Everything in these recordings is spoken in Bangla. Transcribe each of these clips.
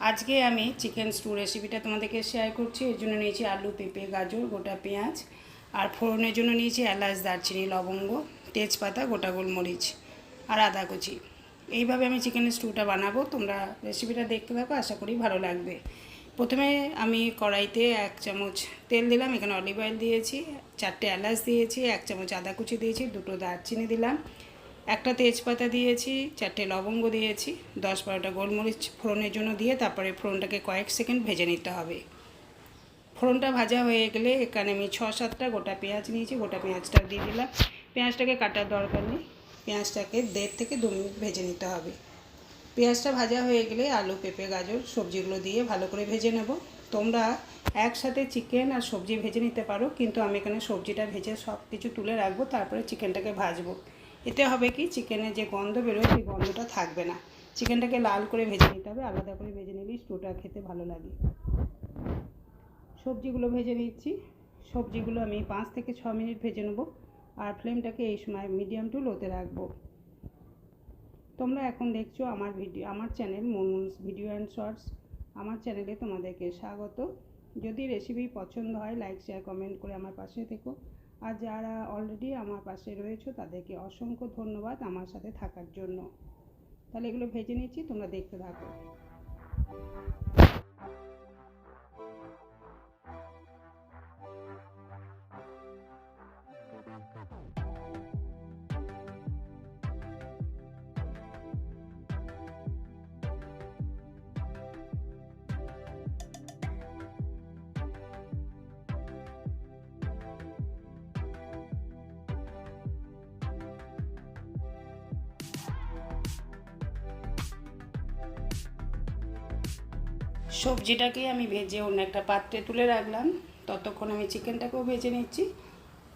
আজকে আমি চিকেন স্টু রেসিপিটা তোমাদেরকে শেয়ার করছি। এর জন্য নিয়েছি আলু, পেঁপে, গাজর, গোটা পেঁয়াজ, আর ফোড়নের জন্য নিয়েছি এলাচ, দারচিনি, লবঙ্গ, তেজপাতা, গোটা গোলমরিচ আর আদা কুচি। এইভাবে আমি চিকেন স্টুটা বানাবো। তোমরা রেসিপিটা দেখতে থাকো, আশা করি ভালো লাগবে। প্রথমে আমি কড়াইতে 1 চামচ তেল দিলাম। এখানে অলিভ অয়েল দিয়েছি, 4টে এলাচ দিয়েছি, 1 চামচ আদা কুচি দিয়েছি, 2টো দারচিনি দিলাম, একটা তেজপাতা দিয়েছি, 4টে লবঙ্গ দিয়েছি, 10-12টা গোলমরিচ ফোড়নের জন্য দিয়ে তারপরে ফোড়নটাকে কয়েক সেকেন্ড ভেজে নিতে হবে। ফোড়নটা ভাজা হয়ে গেলে এখানে আমি 6-7টা গোটা পেঁয়াজ নিয়েছি, গোটা পেঁয়াজটা দিয়ে দিলাম। পেঁয়াজটাকে কাটার দরকার নেই, পেঁয়াজটাকে 1.5 থেকে 2 মিনিট ভেজে নিতে হবে। পেঁয়াজটা ভাজা হয়ে গেলে আলু, পেঁপে, গাজর সবজিগুলো দিয়ে ভালো করে ভেজে নেব। তোমরা একসাথে চিকেন আর সবজি ভেজে নিতে পারো, কিন্তু আমি এখানে সবজিটা ভেজে সব কিছু তুলে রাখবো, তারপরে চিকেনটাকে ভাজবো। এতে হবে কি, চিকেনের যে গন্ধ বেরোয় সেই গন্ধটা থাকবে না। চিকেনটাকে লাল করে ভেজে নিতে হবে, আলাদা করে ভেজে নিলেই স্টুটা খেতে ভালো লাগে। সবজিগুলো ভেজে নিচ্ছি। সবজিগুলো আমি 5 থেকে 6 মিনিট ভেজে নেব, আর ফ্লেমটাকে এই সময় মিডিয়াম টু লোতে রাখবো। তোমরা এখন দেখছো আমার চ্যানেল মুনমুনস ভিডিও অ্যান্ড শর্টস। আমার চ্যানেলে তোমাদেরকে স্বাগত। যদি রেসিপি পছন্দ হয়, লাইক, শেয়ার, কমেন্ট করে আমার পাশে থেকো। আর যারা অলরেডি আমার পাশে রয়েছো তাদেরকে অসংখ্য ধন্যবাদ আমার সাথে থাকার জন্য। তাহলে এগুলো ভেজে নিচ্ছি, তোমরা দেখতে থাকো। সবজিটাকে আমি ভেজে অন্য একটা পাত্রে তুলে রাখলাম। ততক্ষণ আমি চিকেনটাকেও ভেজে নিচ্ছি।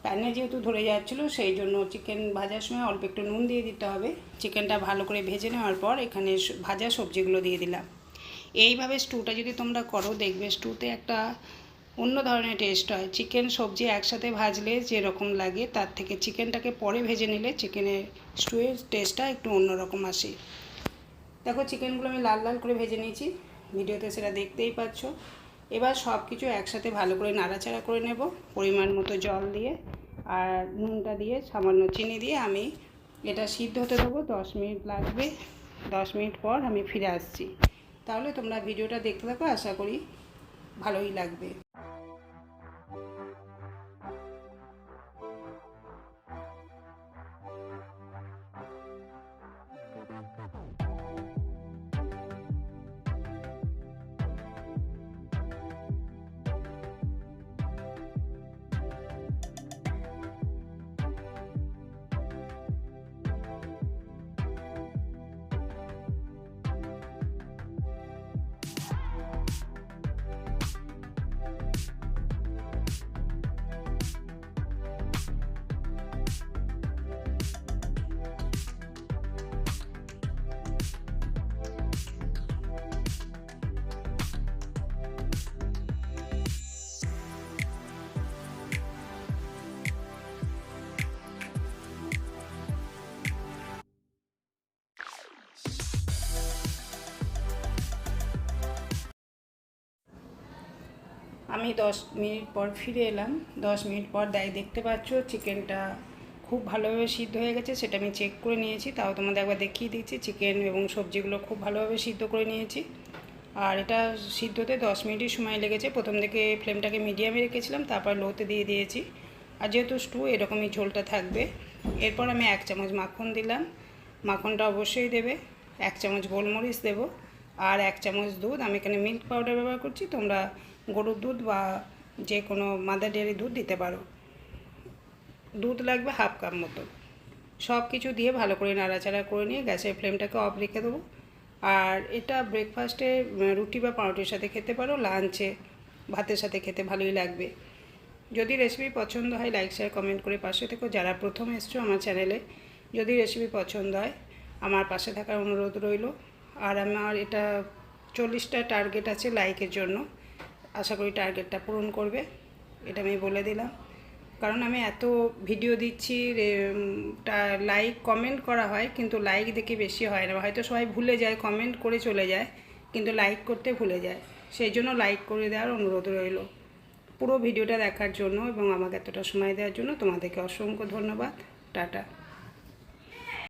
প্যানে যেহেতু ধরে যাচ্ছিলো, সেই জন্য চিকেন ভাজার সময় অল্প একটু নুন দিয়ে দিতে হবে। চিকেনটা ভালো করে ভেজে নেওয়ার পর এখানে ভাজা সবজিগুলো দিয়ে দিলাম। এইভাবে স্টুটা যদি তোমরা করো, দেখবে স্টুতে একটা অন্য ধরনের টেস্ট হয়। চিকেন সবজি একসাথে ভাজলে যেরকম লাগে, তার থেকে চিকেনটাকে পরে ভেজে নিলে চিকেনের স্টুয়ের টেস্টটা একটু অন্যরকম আসে। দেখো, চিকেনগুলো আমি লাল লাল করে ভেজে নিয়েছি, ভিডিওতে সেটা দেখতেই পাচ্ছ। এবার সব কিছু একসাথে ভালো করে নাড়াচাড়া করে নেব, পরিমাণ মতো জল দিয়ে আর নুনটা দিয়ে সামান্য চিনি দিয়ে আমি এটা সিদ্ধ হতে দেবো। 10 মিনিট লাগবে। 10 মিনিট পর আমি ফিরে আসছি। তাহলে তোমরা ভিডিওটা দেখতে থাকো, আশা করি ভালোই লাগবে। আমি 10 মিনিট পর ফিরে এলাম। 10 মিনিট পর দেখতে পাচ্ছ চিকেনটা খুব ভালোভাবে সিদ্ধ হয়ে গেছে। সেটা আমি চেক করে নিয়েছি, তাও তোমাদের একবার দেখিয়ে দিচ্ছি। চিকেন এবং সবজিগুলো খুব ভালোভাবে সিদ্ধ করে নিয়েছি, আর এটা সিদ্ধতে 10 মিনিটই সময় লেগেছে। প্রথম থেকে ফ্লেমটাকে মিডিয়ামে রেখেছিলাম, তারপর লোতে দিয়ে দিয়েছি। আর যেহেতু স্টু এরকমই ঝোলটা থাকবে। এরপর আমি 1 চামচ মাখন দিলাম। মাখনটা অবশ্যই দেবে। 1 চামচ গোলমরিচ দেবো, আর 1 চামচ দুধ। আমি এখানে মিল্ক পাউডার ব্যবহার করছি, তোমরা গরুর দুধ বা যে কোনো মাদার ডেয়ারি দুধ দিতে পারো। দুধ লাগবে 1/2 কাপ মতো। সব কিছু দিয়ে ভালো করে নাড়াচাড়া করে নিয়ে গ্যাসের ফ্লেমটাকে অফ রেখে দেবো। আর এটা ব্রেকফাস্টে রুটি বা পাউরুটির সাথে খেতে পারো, লাঞ্চে ভাতের সাথে খেতে ভালোই লাগবে। যদি রেসিপি পছন্দ হয়, লাইক, শেয়ার, কমেন্ট করে পাশে থেকো। যারা প্রথম এসছো আমার চ্যানেলে, যদি রেসিপি পছন্দ হয়, আমার পাশে থাকার অনুরোধ রইল। আর আমার এটা 40টা টার্গেট আছে লাইকের জন্য। আশা করি টার্গেটটা পূরণ করবে, এটা আমি বলে দিলাম। কারণ আমি এত ভিডিও দিচ্ছি, লাইক কমেন্ট করা হয়, কিন্তু লাইক দেখে বেশি হয় না। হয়তো সবাই ভুলে যায়, কমেন্ট করে চলে যায়, কিন্তু লাইক করতে ভুলে যায়। সেই জন্য লাইক করে দেওয়ার অনুরোধ রইল। পুরো ভিডিওটা দেখার জন্য এবং আমাকে এতটা সময় দেওয়ার জন্য তোমাদেরকে অসংখ্য ধন্যবাদ। টাটা।